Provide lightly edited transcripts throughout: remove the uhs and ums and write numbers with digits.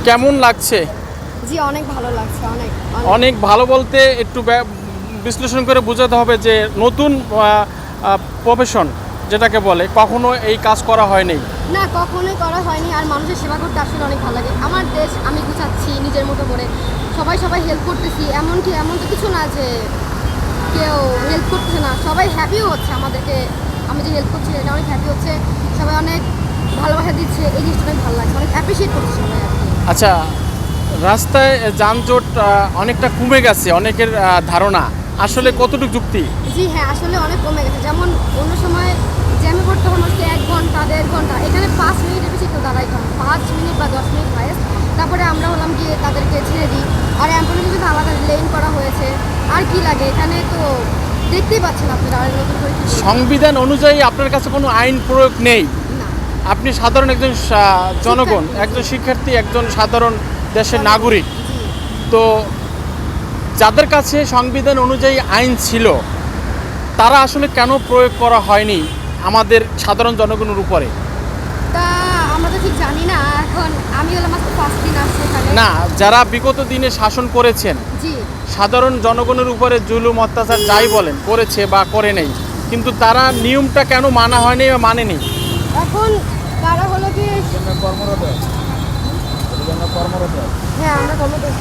কেমন লাগছে? জি অনেক ভালো লাগছে, অনেক অনেক ভালো বলতে একটু বিশ্লেষণ করে বোঝাতে হবে যে নতুন প্রফেশন যেটাকে বলে, কখনো এই কাজ করা হয়নি। না, কখনোই করা হয়নি। আর মানুষের সেবা করতে আসলে অনেক ভালো লাগে। আমার দেশ আমি গুছাচ্ছি নিজের মতো করে, সবাই হেল্প করতেছি। এমন তো কিছু না যে কেউ হেল্প করতেছে না, সবাই হ্যাপিও হচ্ছে আমাদেরকে। আমি যে হেল্প করছি এটা অনেক হ্যাপি হচ্ছে, সবাই অনেক ভালোবাসা দিচ্ছে, এই জিনিসটা অনেক ভালো লাগছে, অনেক অ্যাপ্রিসিয়েট করছে সবাই আর কি। আচ্ছা, রাস্তায় যানজট অনেকটা কমে গেছে অনেকের ধারণা, আসলে কতটুকু যুক্তি? জি হ্যাঁ, আসলে অনেক কমে গেছে। যেমন অন্য সময় জ্যামে পড়তে হয় মানুষকে 1 ঘন্টা 1.5 ঘন্টা, এখানে 5 মিনিটের বেশি কেউ দাঁড়াইতে হয়, 5 মিনিট বা 10 মিনিট হায়েস্ট। তারপরে আমরা হলাম গিয়ে তাদেরকে ছেড়ে দিই। আর অ্যাম্বুলেন্সের জন্য আলাদা লেন করা হয়েছে। আর কি লাগে এখানে, তো দেখতেই পাচ্ছেন আপনারা। আর নতুন করে সংবিধান অনুযায়ী আপনার কাছে কোনো আইন প্রয়োগ নেই? না, আপনি সাধারণ একজন জনগণ, একজন শিক্ষার্থী, একজন সাধারণ দেশের নাগরিক। জি। তো যাদের কাছে সংবিধান অনুযায়ী আইন ছিল, তারা আসলে কেন প্রয়োগ করা হয়নি আমাদের সাধারণ জনগণের উপরে? তা আমরা তো ঠিক জানি না। এখন আমি হলাম আজকে ফার্স্ট দিন আসছি এখানে। না, যারা বিগত দিনে শাসন করেছেন, জি। সাধারণ জনগণের উপরে জুলুম অত্যাচার যাই বলেন করেছে বা করে নেই, কিন্তু তারা নিয়মটা কেন মানা হয়নি বা মানেনি? এখন তারা হলো কি, কর্মরত। হ্যাঁ আমরা কর্মরত।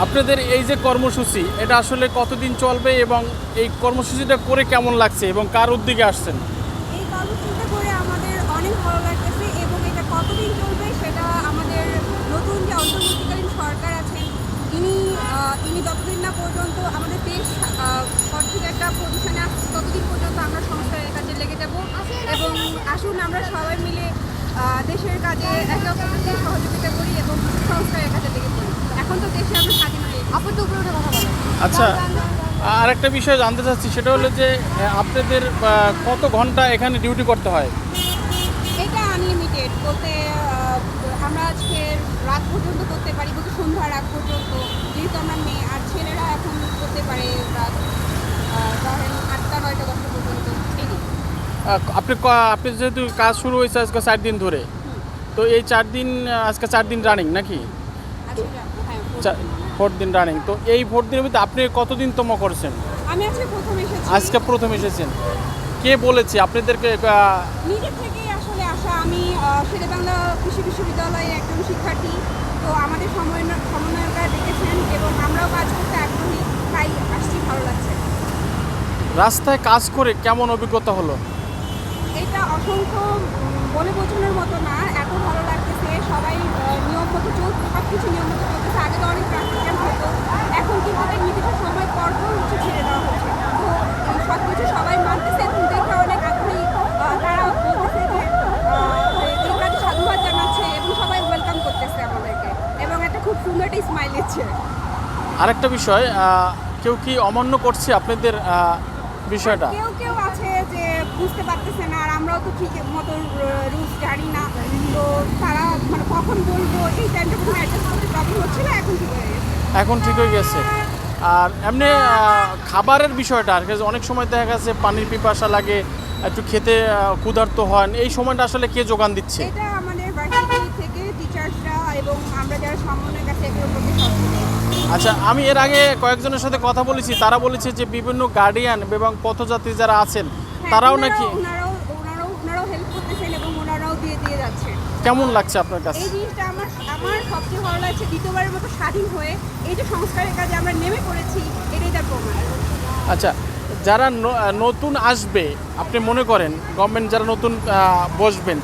আপনাদের এই যে কর্মসূচি, এটা আসলে কতদিন চলবে এবং এই কর্মসূচিটা করে কেমন লাগছে এবং কার উদ্যোগে আসছেন? এই কর্মসূচিটা করে আমাদের অনেক ভালো লাগতেছে এবং এটা কতদিন চলবে সেটা আমাদের নতুন যে অন্তর্বর্তীকালীন সরকার আছেন ইনি যতদিন না পর্যন্ত আমাদের দেশ সঠিক একটা পজিশনে আসছে ততদিন পর্যন্ত আমরা সংস্কারের কাজে লেগে যাব। এবং আসুন আমরা সবাই মিলে দেশের কাজে একে অপরকে সহযোগিতা করি এবং সংস্কারের কাজে লেগে পড়ি। এখন তো দেশে আমরা স্বাধীন হয়ে গেছি। আপনার তো উপরে উঠে কথা বলেন। আচ্ছা, আর একটা বিষয় জানতে চাচ্ছি, সেটা হলো যে আপনাদের কত ঘন্টা এখানে ডিউটি করতে হয়? এটা আনলিমিটেড। লিমিটেড বলতে আমরা আজকে রাত পর্যন্ত করতে পারি, বলতে সন্ধ্যা রাত পর্যন্ত, যেহেতু আমরা মেয়ে। আর ছেলেরা এখন করতে পারে রাত ধরেন 8টা 9টা 10টা পর্যন্ত। আপনি যেহেতু কাজ শুরু হয়েছে আজকে 4 দিন ধরে, তো এই 4 দিন আজকে 4 দিন রানিং নাকি? আজকে হ্যাঁ 4 দিন রানিং। তো এই 4 দিনের মধ্যে আপনি কতদিন তম করছেন? আমি আজকে প্রথম এসেছি। আজকে প্রথম এসেছেন। কে বলেছে আপনাদেরকে? নিজে থেকেই আসলে আসা। আমি শেরেবাংলা কৃষি বিশ্ববিদ্যালয়ের একজন শিক্ষার্থী। তো আমাদের সমন্বয়করা ডেকেছেন এবং আমরাও কাজ করতে আগ্রহী, তাই আসছি, ভালো লাগছে। রাস্তায় কাজ করে কেমন অভিজ্ঞতা হলো? এটা অসংখ্য বলে বোঝানোর মতো না, এত ভালো লাগতেছে। সবাই নিয়ম মতো চলছে, সব কিছু নিয়ম মতো চলতেছে। আগে তো অনেক ট্রাফিক জ্যাম হতো, এখন কিন্তু এই নির্দিষ্ট সময় পর ছেড়ে দেওয়া হচ্ছে। তো সব কিছু সবাই মানতেছে এবং দেখে অনেক আগ্রহী। তারা বলতেছে যে এই কাজে সাধুবাদ জানাচ্ছে এবং সবাই ওয়েলকাম করতেছে আমাদেরকে, এবং একটা খুব সুন্দর একটা স্মাইল দিচ্ছে। আরেকটা বিষয়, কেউ কি অমান্য করছে আপনাদের বিষয়টা? কেউ কেউ আছে যে বুঝতে পারতেছে না, আর আমরাও তো ঠিক মতো রুলস জানি না। তো তারা মানে কখন বলবো এই টাইমটা কোনো অ্যাডজাস্ট করতে প্রবলেম হচ্ছিল, এখন ঠিক হয়ে গেছে। এখন ঠিক হয়ে গেছে। আর এমনি খাবারের বিষয়টা আর কি, অনেক সময় দেখা গেছে পানির পিপাসা লাগে, একটু খেতে ক্ষুধার্ত হন, এই সময়টা আসলে কে যোগান দিচ্ছে? এটা আমাদের ভার্সিটি থেকে টিচার্সরা এবং আমরা যারা সমন্বয়ের কাছে এগুলোর প্রতি সচেতন। আচ্ছা, আমি এর আগে কয়েকজনের সাথে কথা বলেছি, তারা বলেছে যে বিভিন্ন গার্ডিয়ান এবং পথযাত্রী যারা আছেন তারাও নাকি ওনারাও হেল্প করতেছেন এবং ওনারাও দিয়ে যাচ্ছে। কেমন লাগছে আপনার কাছে? এই জিনিসটা আমার সবচেয়ে ভালো লাগছে। দ্বিতীয়বারের মতো স্বাধীন হয়ে এই যে সংস্কারের কাজে আমরা নেমে পড়েছি, এটাই তার প্রমাণ। আচ্ছা, যারা নতুন আসবে, আপনি মনে করেন গভর্নমেন্ট যারা নতুন বসবেন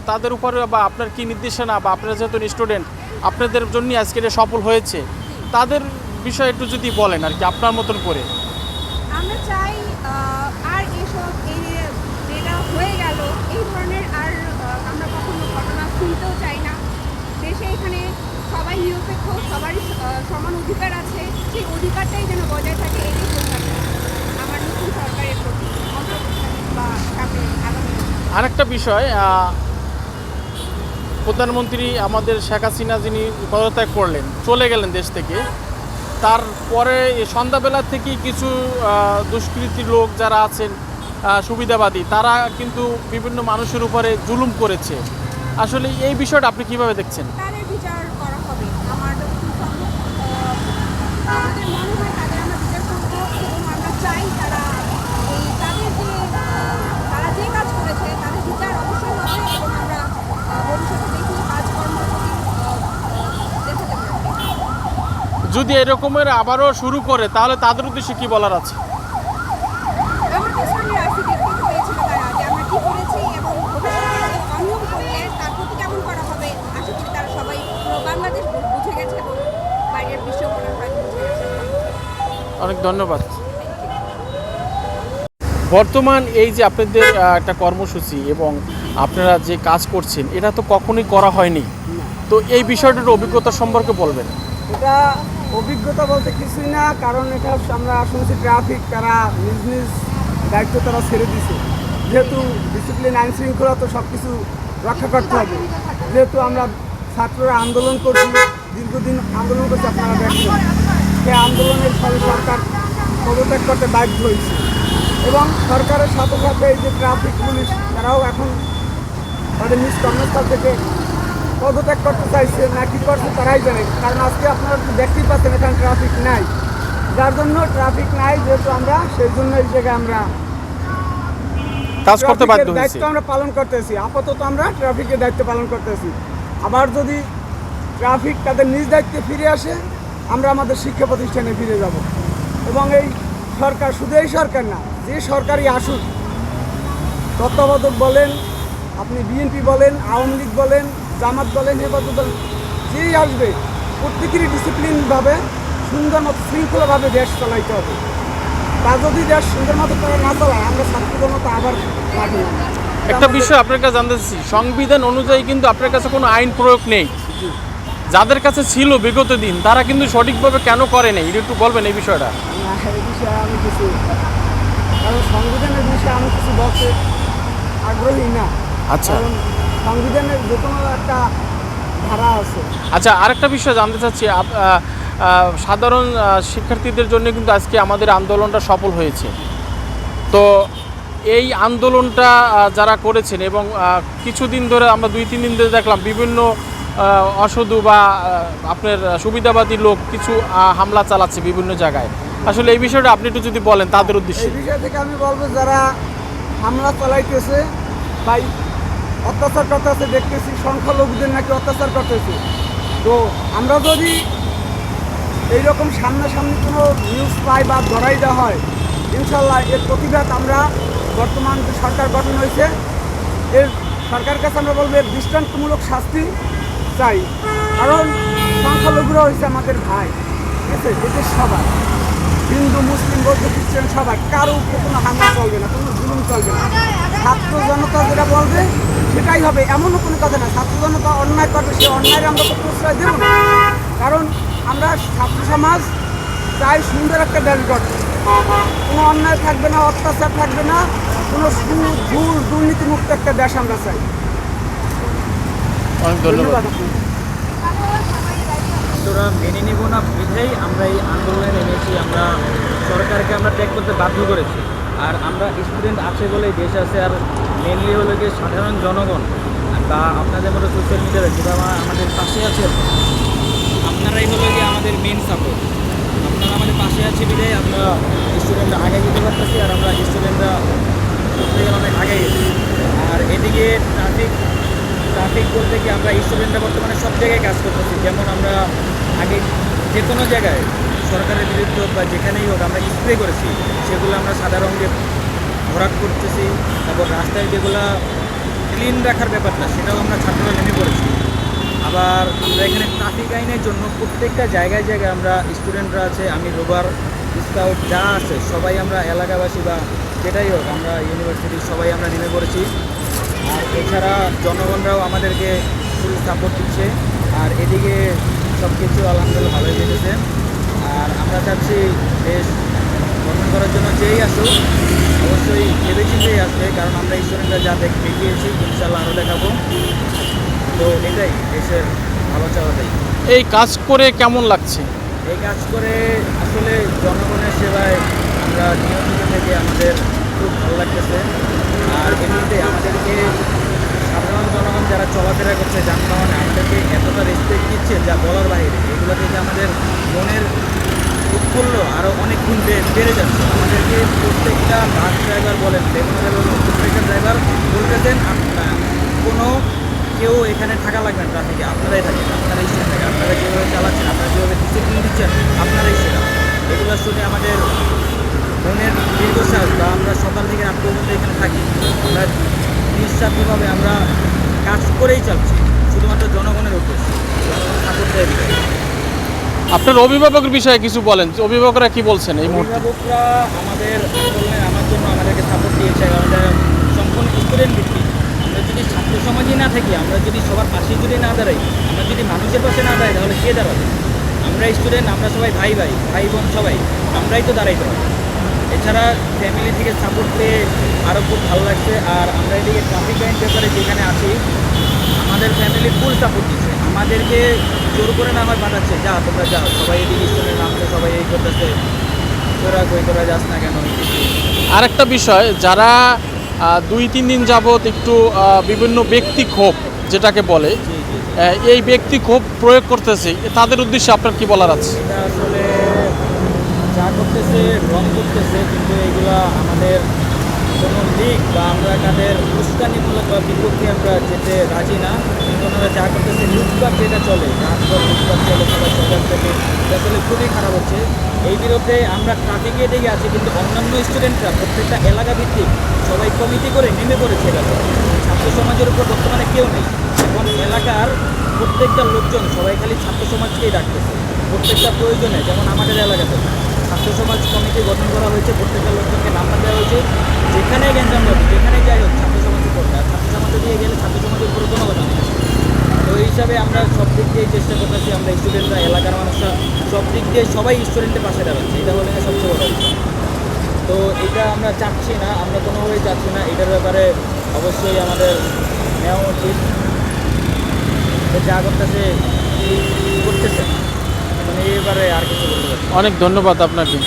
তাদের উপরে বা আপনার কি নির্দেশনা, বা আপনারা যেহেতু স্টুডেন্ট আপনাদের জন্য আজকে এটা সফল হয়েছে, তাদের বিষয়ে একটু যদি বলেন আর কি আপনার মতন করে। আমরা চাই আর এসব এই যেটা হয়ে গেল এই ধরনের আর আমরা কখনো ঘটনা শুনতেও চাই না। দেশে এখানে সবাই নিরপেক্ষ, সবারই সমান অধিকার আছে, সেই অধিকারটাই যেন বজায় থাকে, এটাই প্রত্যাশা আমার নতুন সরকারের প্রতি, অন্তর্বর্তীকালীন বা সামনে আগামী। আরেকটা বিষয়, প্রধানমন্ত্রী আমাদের শেখ হাসিনা যিনি পদত্যাগ করলেন, চলে গেলেন দেশ থেকে, তারপরে সন্ধ্যাবেলা থেকেই কিছু দুষ্কৃতী লোক যারা আছেন সুবিধাবাদী, তারা কিন্তু বিভিন্ন মানুষের উপরে জুলুম করেছে। আসলে এই বিষয়টা আপনি কিভাবে দেখছেন? তাদের বিচার করা হবে। আমার যতটুকু সম্ভব আমাদের মনে হয় তাদের আমরা বিচার করব, এবং আমরা চাই তারা তারা যে কাজ করেছে তাদের বিচার অবশ্যই হবে, এবং আমরা ভবিষ্যতে দেখি কাজকর্ম দেখাতে পারবো। যদি এরকমের আবারও শুরু করে তাহলে তাদের উদ্দেশ্যে কি বলার আছে? আমরা কিছুদিন আছি, দেখতে পেয়েছিল তারা যে আমরা কী করেছি, এবং ভবিষ্যতে অনিয়ম করলে তার প্রতি কেমন করা হবে। আশা করি তারা সবাই পুরো বাংলাদেশ বুঝে গেছে এবং বাইরের বিশ্ব মনে হয় বুঝে গেছে। অনেক ধন্যবাদ। বর্তমান এই যে আপনাদের একটা কর্মসূচি এবং আপনারা যে কাজ করছেন, এটা তো কখনোই করা হয়নি, তো এই বিষয়টার অভিজ্ঞতা সম্পর্কে বলবেন। এটা অভিজ্ঞতা বলতে কিছুই না, কারণ এটা আমরা শুনছি ট্রাফিক তারা নিজ নিজ দায়িত্ব তারা ছেড়ে দিছে। যেহেতু ডিসিপ্লিন আইন শৃঙ্খলা তো সব কিছু রক্ষা করতে হবে, যেহেতু আমরা ছাত্ররা আন্দোলন করছি, দীর্ঘদিন আন্দোলন করছি, আপনারা দেখছেন সেই আন্দোলনের ফলে সরকার পদত্যাগ করতে বাধ্য হয়েছে, এবং সরকারের সাথে সাথে এই যে ট্রাফিক পুলিশ তারাও এখন তাদের নিজ কর্মস্থল থেকে পদত্যাগ করতে চাইছে না কি করছে তারাই জানে। কারণ আজকে আপনারা দেখতেই পাচ্ছেন এখানে ট্রাফিক নাই, যার জন্য ট্রাফিক নাই, যেহেতু আমরা সেই জন্য এই জায়গায় আমরা কাজ করতে বাধ্য হয়েছি, দায়িত্ব আমরা পালন করতেছি। আপাতত আমরা ট্রাফিকের দায়িত্ব পালন করতেছি। আবার যদি ট্রাফিক তাদের নিজ দায়িত্বে ফিরে আসে, আমরা আমাদের শিক্ষা প্রতিষ্ঠানে ফিরে যাব। এবং এই সরকার, শুধু এই সরকার না, যে সরকারই আসুক, তত্ত্বাবধায়ক বলেন, আপনি বিএনপি বলেন, আওয়ামী লীগ বলেন, জামাত বলেন, হেফাজত বলেন, যেই আসবে প্রত্যেকেরই ডিসিপ্লিনভাবে সুন্দর মতো শৃঙ্খলাভাবে দেশ চালাইতে হবে। তা যদি দেশ সুন্দর মতো তারা না চালায়, আমরা ছাত্রদের মতো আবার মাঠে। একটা বিষয় আপনার কাছে জানতে চাচ্ছি, সংবিধান অনুযায়ী কিন্তু আপনার কাছে কোনো আইন প্রয়োগ নেই, যাদের কাছে ছিল বিগত দিন তারা কিন্তু সঠিকভাবে কেন করে নেই, এটা একটু বলবেন এই বিষয়টা। না, এই বিষয়ে আমি কিছু, কারণ সংবিধানের বিষয়ে আমি কিছু বলতে আগ্রহী না। আচ্ছা। কারণ সংবিধানের যে কোনো একটা ধারা আছে। আচ্ছা, আরেকটা বিষয় জানতে চাচ্ছি, সাধারণ শিক্ষার্থীদের জন্য কিন্তু আজকে আমাদের আন্দোলনটা সফল হয়েছে। তো এই আন্দোলনটা যারা করেছেন এবং কিছুদিন ধরে আমরা 2-3 দিন ধরে দেখলাম বিভিন্ন অসাধু বা আপনার সুবিধাবাদী লোক কিছু হামলা চালাচ্ছে বিভিন্ন জায়গায়। আসলে এই বিষয়টা আপনি একটু যদি বলেন তাদের উদ্দেশ্যে। এই বিষয় থেকে আমি বলবো, যারা হামলা চালাইতেছে বা অত্যাচার করতেছে, দেখতেছি সংখ্যালঘুদের নাকি অত্যাচার করতেছে। তো আমরা যদি এইরকম সামনাসামনি কোনো নিউজ পাই বা ধরাই দেওয়া হয়, ইনশাল্লাহ এর প্রতিবাদ আমরা বর্তমান যে সরকার গঠন হয়েছে এর সরকারের কাছে আমরা বলবো এর দৃষ্টান্তমূলক শাস্তি চাই। কারণ সংখ্যালঘুরা হয়েছে আমাদের ভাই, ঠিক আছে? এদের সবার, হিন্দু মুসলিম বৌদ্ধ খ্রিস্টান সবার, কারো উপরে কোনো হামলা চলবে না, কোনো জুলুম চলবে না। ছাত্র জনতা যেটা বলবে সেটাই হবে, এমনও কোনো কথা না। ছাত্র জনতা অন্যায় করবে, সে অন্যায়ের আমরা তো প্রশ্রয় দেবো না। কারণ আমরা ছাত্র সমাজ চাই সুন্দর একটা দেশ গঠন, কোনো অন্যায় থাকবে না, অত্যাচার থাকবে না, কোনো সুদ ঘুষ দুর্নীতিমুক্ত একটা দেশ আমরা চাই। অনেক ধন্যবাদ। তোরা মেনে নিব না বিধেই আমরা এই আন্দোলনে নেমেছি। আমরা সরকারকে আমরা ত্যাগ করতে বাধ্য করেছি। আর আমরা স্টুডেন্ট আছে বলেই দেশ আছে। আর মেনলি হলো গিয়ে সাধারণ জনগণ বা আপনাদের মতো সোশ্যাল মিডিয়াতে যারা আমাদের পাশে আছেন, আপনারাই হলো গিয়ে আমাদের মেন সাপোর্ট। আপনারা আমাদের পাশে আছে বিধেই আমরা স্টুডেন্টরা আগে যেতে পারতেছি। আর আমরা স্টুডেন্টরা অনেক আগে গেছি। আর এদিকে ট্রাফিক বলতে কি আমরা স্টুডেন্টরা বর্তমানে সব জায়গায় কাজ করতেছি। যেমন আমরা আগে যে কোনো জায়গায় সরকারের বিরুদ্ধে হোক বা যেখানেই হোক আমরা স্প্রে করেছি, সেগুলো আমরা সাদা রঙে ভরাট করতেছি। তারপর রাস্তায় যেগুলো ক্লিন রাখার ব্যাপারটা সেটাও আমরা ছাত্ররা নেমে পড়েছি। আবার আমরা এখানে ট্রাফিক আইনের জন্য প্রত্যেকটা জায়গায় জায়গায় আমরা স্টুডেন্টরা আছে, আমি রোবার স্কাউট যা আছে সবাই আমরা এলাকাবাসী বা যেটাই হোক আমরা ইউনিভার্সিটির সবাই আমরা নেমে পড়েছি। আর এছাড়া জনগণরাও আমাদেরকে ফুল সাপোর্ট দিচ্ছে। আর এদিকে সব কিছু আলহামদুলিল্লাহ ভালোই যেতেছে। আর আমরা চাচ্ছি দেশ গঠন করার জন্য যেই আসুক অবশ্যই ভেবেচিন্তেই আসবে, কারণ আমরা স্টুডেন্টরা যা দেখিয়েছি ইনশাল্লাহ আরও দেখাবো। তো এটাই দেশের ভালো চাওয়াটাই। এই কাজ করে কেমন লাগছে? এই কাজ করে আসলে জনগণের সেবায় আমরা নিয়মিত থেকে আমাদের খুব ভালো লাগতেছে। আর এমনিতে আমাদেরকে সাধারণ জনগণ যারা চলাফেরা করছে যানবাহনে আমাদেরকে এতটা রেসপেক্ট দিচ্ছে যা বলার বাইরে। এগুলো থেকে আমাদের মনের উৎফুল্ল আরও অনেক গুণ বেড়ে যাচ্ছে। আমাদেরকে প্রত্যেকটা বাস ড্রাইভার বলেন, বেগুন ড্রাইভার বলেন, প্রত্যেকটা ড্রাইভার বলতেছেন কোনো কেউ এখানে থাকা লাগবে না ট্রাফিকে, আপনারাই থাকেন, আপনারাই সেটা থাকেন, আপনারা যেভাবে চালাচ্ছেন, আপনারা যেভাবে ডিসিপ্লিন দিচ্ছেন আপনারাই সেটা। এগুলো শুনে আমাদের মনের দীর্ঘশ্বাস বা আমরা সকাল থেকে রাত পর্যন্ত এখানে থাকি, আমরা নিঃস্বার্থভাবে আমরা কাজ করেই চালছি শুধুমাত্র জনগণের উদ্দেশ্যে, জনগণ সাপোর্ট দেয়। আপনার অভিভাবকের বিষয়ে কিছু বলেন, অভিভাবকরা কি বলছেন এই মুহূর্তে? অভিভাবকরা আমাদের আন্দোলনে আমার জন্য আমাদেরকে সাপোর্ট দিয়েছে। আমাদের সম্পূর্ণ স্টুডেন্ট ভিত্তিক। আমরা যদি ছাত্র সমাজই না থাকি, আমরা যদি সবার পাশে যদি না দাঁড়াই, আমরা যদি মানুষের পাশে না দাঁড়াই, তাহলে কে দাঁড়াবে? আমরা স্টুডেন্ট, আমরা সবাই ভাই বোন সবাই, আমরাই তো দাঁড়াইতে হবে। এছাড়া ফ্যামিলি থেকে সাপোর্ট পেয়ে আরও খুব ভালো লাগছে। আর আমরা এদিকে ট্রাফিক আইন পেপারে যেখানে আছি আমাদের ফ্যামিলি ফুল সাপোর্ট দিচ্ছে, আমাদেরকে জোর করে না হয় পাঠাচ্ছে, যা তোমরা যাও, সবাই এদিকে স্টুডেন্ট নামছে, সবাই এই করতেছে, তোরা কই তোরা যাস না কেন। আরেকটা বিষয়, যারা 2-3 দিন যাবৎ একটু বিভিন্ন ব্যক্তি ক্ষোভ যেটাকে বলে, এই ব্যক্তি ক্ষোভ প্রয়োগ করতেছে, তাদের উদ্দেশ্যে আপনার কি বলার আছে? এটা আসলে যা করতেছে রং করতেছে, কিন্তু এগুলা আমাদের কোনো দিক বা আমরা তাদের উস্কানিমূলক বা বিপক্ষে আমরা যেতে রাজি না। কিন্তু ওনারা যা করতেছে লুটপাট যেটা চলে, রাতভর লুটপাট চলে সবাই সরকার থেকে, এটা আসলে খুবই খারাপ হচ্ছে। এই বিরুদ্ধে আমরা ট্রাফিকে দিকে আছি, কিন্তু অন্যান্য স্টুডেন্টরা প্রত্যেকটা এলাকা ভিত্তিক সবাই কমিটি করে নেমে পড়েছে। এটা ছাত্র সমাজের উপর বর্তমানে কেউ নেই। এখন এলাকার প্রত্যেকটা লোকজন সবাই খালি ছাত্র সমাজকেই ডাকতেছে প্রত্যেকটা প্রয়োজনে। যেমন আমাদের এলাকাতে ছাত্র সমাজ কমিটি গঠন করা হয়েছে, প্রত্যেকটা লোকজনকে নাম্বার দেওয়া হয়েছে, যেখানেই গ্যাঞ্জাম হবে, যেখানেই যাই হোক ছাত্র সমাজের করবে। আর ছাত্র সমাজে দিয়ে গেলে ছাত্র সমাজের উপরে কোনো কথা নেই। তো এই হিসাবে আমরা সব দিক দিয়েই চেষ্টা করতেছি, আমরা স্টুডেন্টরা, এলাকার মানুষরা সব দিক দিয়ে সবাই স্টুডেন্টের পাশে দাঁড়াচ্ছে। এটা হলে সবচেয়ে বড় বিষয়। তো এটা আমরা চাচ্ছি না, আমরা কোনোভাবেই চাচ্ছি না। এটার ব্যাপারে অবশ্যই আমাদের নেওয়া উচিত। তো যা করতেছে করতেছে, মানে এবারে আর কিছু বলতে পারছি না। অনেক ধন্যবাদ আপনাকে।